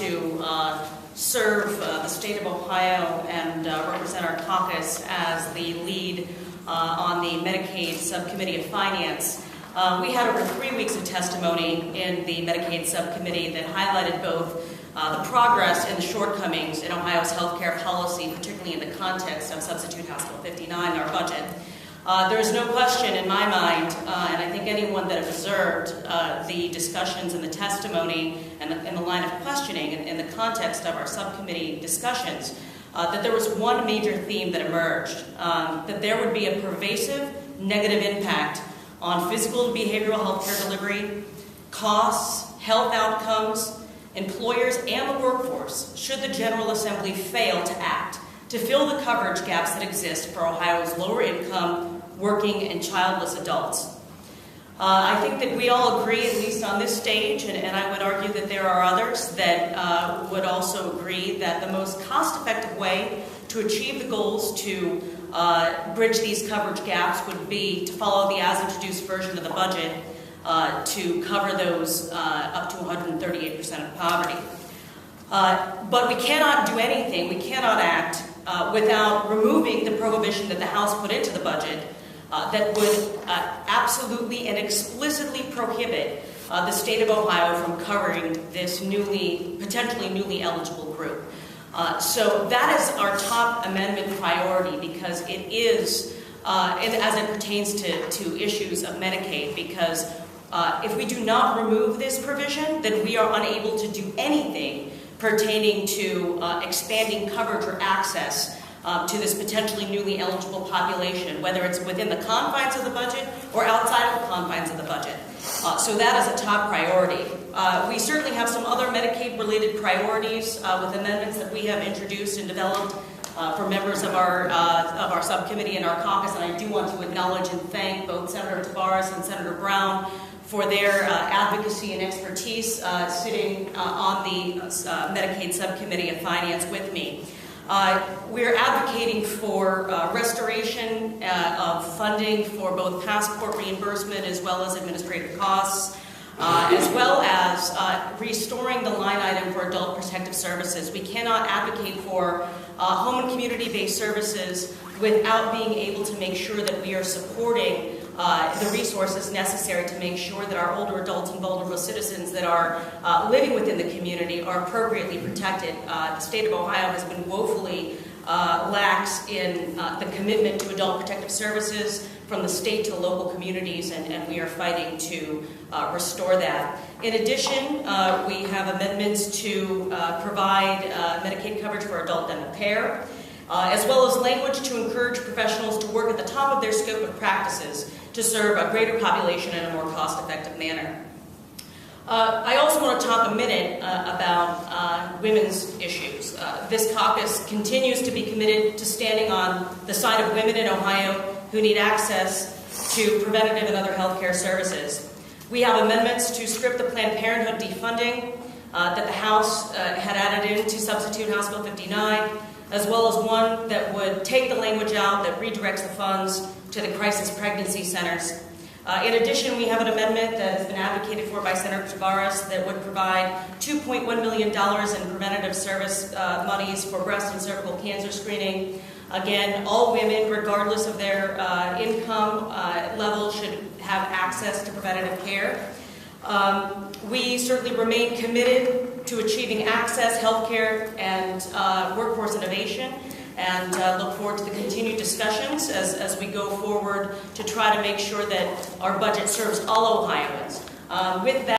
to serve the state of Ohio and represent our caucus as the lead on the Medicaid Subcommittee of Finance. We had over 3 weeks of testimony in the Medicaid Subcommittee that highlighted both the progress and the shortcomings in Ohio's health care policy, particularly in the context of Substitute House Bill 59 in our budget. There is no question in my mind, and I think anyone that observed the discussions and the testimony and the line of questioning in the context of our subcommittee discussions, that there was one major theme that emerged, that there would be a pervasive negative impact on physical and behavioral health care delivery, costs, health outcomes, employers, and the workforce should the General Assembly fail to act to fill the coverage gaps that exist for Ohio's lower income, working, and childless adults. I think that we all agree, at least on this stage, and I would argue that there are others that would also agree that the most cost-effective way to achieve the goals to bridge these coverage gaps would be to follow the as-introduced version of the budget to cover those up to 138% of poverty. But we cannot do anything, we cannot act without removing the prohibition that the House put into the budget that would absolutely and explicitly prohibit the state of Ohio from covering this potentially newly eligible group. So that is our top amendment priority, because it is, as it pertains to issues of Medicaid, because if we do not remove this provision, then we are unable to do anything pertaining to expanding coverage or access to this potentially newly eligible population, whether it's within the confines of the budget or outside of the confines of the budget. So that is a top priority. We certainly have some other Medicaid-related priorities with amendments that we have introduced and developed for members of our subcommittee and our caucus, and I do want to acknowledge and thank both Senator Tavares and Senator Brown for their advocacy and expertise sitting on the Medicaid Subcommittee of Finance with me. We're advocating for restoration of funding for both passport reimbursement as well as administrative costs, as well as restoring the line item for adult protective services. We cannot advocate for home and community-based services without being able to make sure that we are supporting the resources necessary to make sure that our older adults and vulnerable citizens that are living within the community are appropriately protected. The state of Ohio has been woefully lax in the commitment to adult protective services from the state to local communities, and we are fighting to restore that. In addition, we have amendments to provide Medicaid coverage for adult dental care, as well as language to encourage professionals to work at the top of their scope of practices to serve a greater population in a more cost-effective manner. I also want to talk a minute about women's issues. This caucus continues to be committed to standing on the side of women in Ohio who need access to preventative and other health care services. We have amendments to strip the Planned Parenthood defunding that the House had added into Substitute House Bill 59, as well as one that would take the language out that redirects the funds to the crisis pregnancy centers. In addition, we have an amendment that has been advocated for by Senator Tavares that would provide $2.1 million in preventative service monies for breast and cervical cancer screening. Again, all women, regardless of their income level, should have access to preventative care. We certainly remain committed to achieving access, healthcare, and workforce innovation, and look forward to the continued discussions as we go forward to try to make sure that our budget serves all Ohioans. With that.